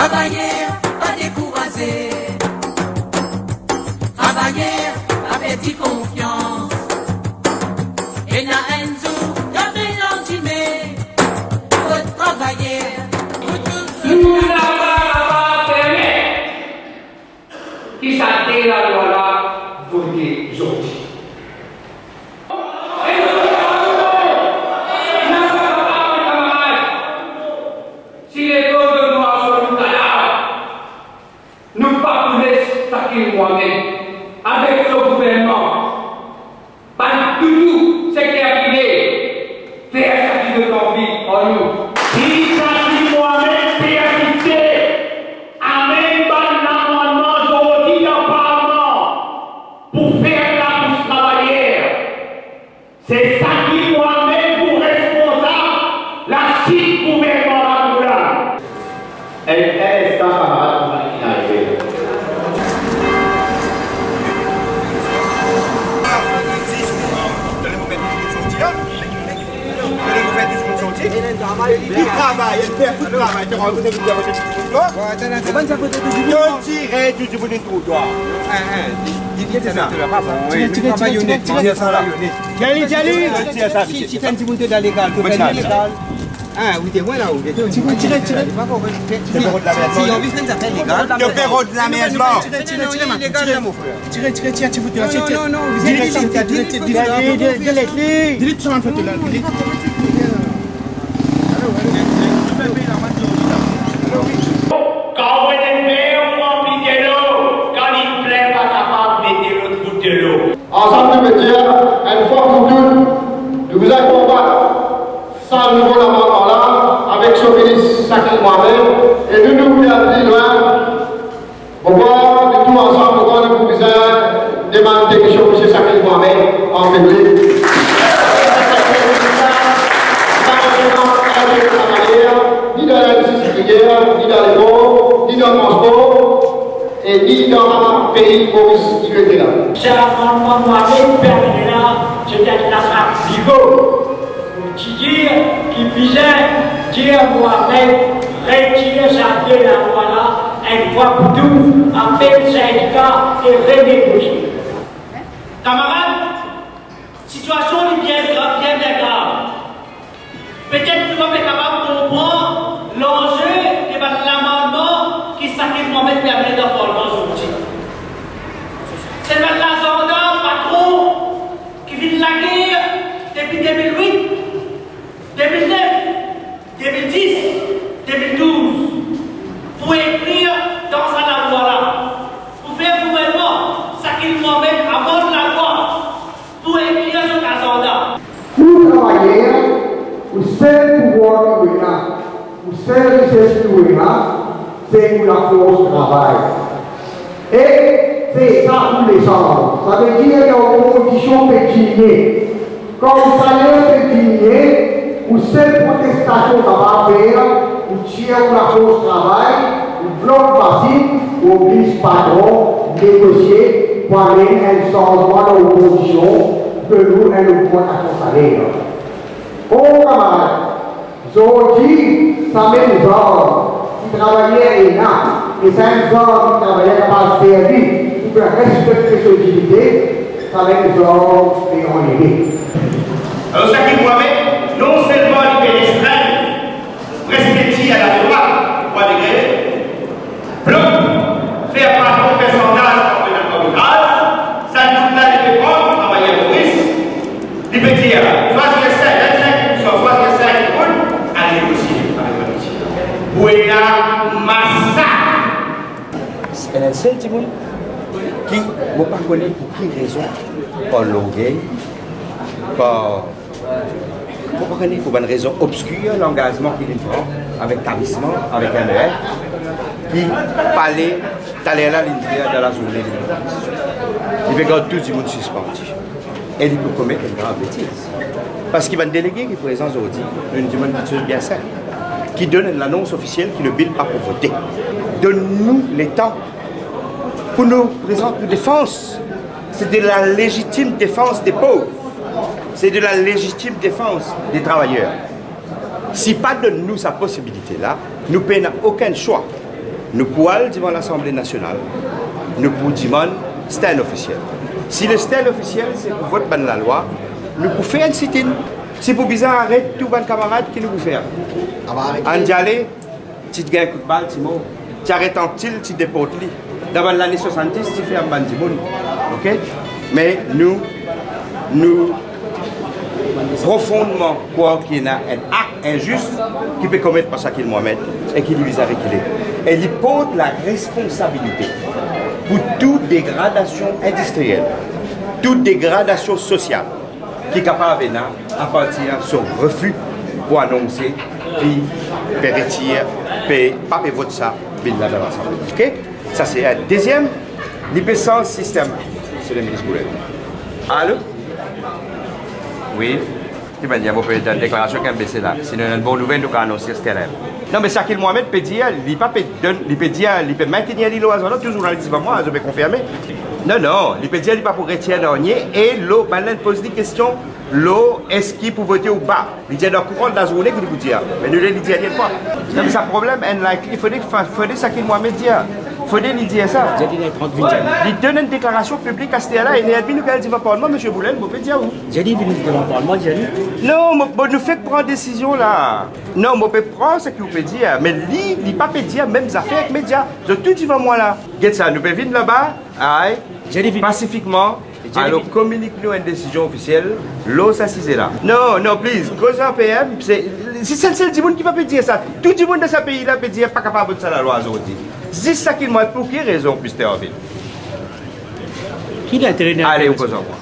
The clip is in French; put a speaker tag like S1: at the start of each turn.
S1: Travailler, pas décourager. Travailler, pas perdre confiance. Et na enzo, y'a rien d'imé. Faut travailler, faut tout se faire.
S2: Qui s'attelle la loi là, voter aujourd'hui. Si les causes de noirs sont nous là, nous pas nous laisser taquer moi-même avec ce gouvernement. Pas du tout ce qui est arrivé. Faire ça qui veut qu'on vit en nous. Si ça dit moi-même, c'est assisté. Amen, ban l'amendement aujourd'hui dans le Parlement pour faire la bouche travaillère. C'est ça qui moi-même pour responsable la site gouvernement là. Elle est sa camarade pour la finalité.
S3: Il travaille, elle fait tout le travail. Tu rentres dans le tiré du bout du trottoir. Si tu as un petit bout dans l'égal, tu fais l'égal. Ah, oui, t'es voilà, oui. Tu peux tirer. Si on veut faire ça légal, tu peux faire de la maison. Tirer, tu peux tirer. Non, vous êtes
S2: Quand on est fait, on remplit de l'eau. Quand il plaît, pas capable de mettre l'autre bout de l'eau.
S4: Ensemble de médias, une fois pour toutes, nous vous accompagnons sans nouveau amendement là, avec son ministre Sakil Mohamed, et nous nous voulons plus loin, pour voir de tout ensemble, pour voir le proviseur demander quelque chose M. Sakil Mohamed en public. Ni dans l'industrie sucrière, ni dans les ports, ni dans le transport, et ni dans le pays Maurice qui était là.
S2: C'est l'amendement Mohamed permet là, c'est-à-dire la frappe pivot. Qui dire, qui visait, dire Mohamed, retirer sa pied la loi là, une fois pour tout, appeler le syndicat et renégocier. Camarades, situation est bien grave. Peut-être que nous sommes capables de comprendre l'enjeu de l'amendement qui Sakil Mohamed permet de faire aujourd'hui. C'est l'agenda patron qui vit de la guerre depuis 2008, 2009, 2010, 2012, pour écrire dans sa loi là, pour faire gouvernement, Sakil Mohamed aborde la loi, pour écrire son agenda.
S4: Pour travailler, le seul pouvoir que nous avons, le seul richesse que nous avons, c'est pour la force de travail. Et c'est ça pour les gens. Ça veut dire que les conditions peuvent diminuer. Quand le salaire peut diminuer, ou seule protestation qu'on va faire, ou tire pour la force de travail, ou bloc basique, ou oblige le patron à négocier pour amener un changement dans les conditions que nous avons augmentation de salaire. Oh camarades, aujourd'hui, ça met les hommes qui travaillaient ENA, et 5 hommes qui travaillaient par service pour faire respecter cette utilité, ça met les hommes et on est.
S2: Alors, Sakil Mohamed, non seulement il est extrême, respecté à la loi, droit de grève, bloc, faire patron, faire sondage pour le communal, ça nous a été bon pour travailler au risque, il peut dire, soit je sais, 25%, soit je sais, à négocier avec la politique. Bouena massacre.
S3: Elle est un seul Timoun qui ne pas connaître pour qui raison, par l'orgueil, pour une raison obscure, l'engagement qu'il prend avec tarissement, avec un air, qui parlait d'aller là l'intérieur de la journée de l'opposition. Il regarde tout le monde suspendu. Et il peut commettre une grave bêtise. Parce qu'il va un délégué qui est présent aujourd'hui, une demande bien simple, qui donne l'annonce officielle que le bill pas pour voter. Donne-nous les temps pour nous présenter une défense. C'est de la légitime défense des pauvres. C'est de la légitime défense des travailleurs. Si pas donne-nous sa possibilité-là, nous n'avons aucun choix nous pouvons aller devant l'Assemblée nationale, nous pouvons dire stand officiel. Si le stand officiel, c'est pour voter la loi, nous pouvons faire un sit-in. C'est pour bizarre arrêter tous les camarades qui nous pouvons faire. En dialer, tu te gagnes un coup de balle, tu arrêtes en til, tu déportes. Dans l'année 70, tu fais un bandimoun. Ok? Mais nous profondément croire qu'il y a un acte injuste qui peut commettre par Sakil Mohamed et qui lui vise à reculer. Et il porte la responsabilité pour toute dégradation industrielle, toute dégradation sociale qui est capable de venir à partir de son refus pour annoncer, puis retirer, puis pas voter ça, puis là dans l'Assemblée. Ok? Ça c'est un deuxième, l'hypercence système, c'est le ministre Boulel. Allô? Oui? Tu vas dire, vous pouvez faire une déclaration qu'un baissé là. Sinon, une bonne nouvelle, nous allons annoncer ce terrain. Non, mais Sakil Mohamed peut dire, il peut maintenir l'îlot à zone, toujours dans le 10 mois, je vais confirmer. Non, il peut dire, il n'est pas pour retirer dernier. Et l'eau, maintenant, pose des questions. L'eau, est-ce qu'il peut voter ou pas? Il dit dans le courant de la journée qu'il peut dire. Mais nous l'avons dit à une fois. Non, mais ça problème, il faudrait Sakil Mohamed dire. Il faudrait lui dire ça. Il donne une déclaration publique à ce terrain-là. Il est venu quand il va parler, M. Boulel, vous pouvez dire où?
S5: J'ai dit, il devant le Parlement, j'ai dit.
S3: Non, nous fait prendre décision là. Non, on peut prendre ce qu'il peut dire. Mais lui, il ne peut pas dire même affaires avec les médias. De tout devant moi là. Regarde ça, nous pouvons venir là-bas, pacifiquement. Alors, communique-nous une décision officielle, l'eau s'assise là. Non, please, cause en PM, c'est le seul monde qui va dire ça. Tout le monde de ce pays-là peut dire pas capable de ça la loi aujourd'hui. C'est ça qu'il m'a pour quelle raison, plus en ville.
S5: Qui l'intérêt?
S3: Allez, on cause en moi.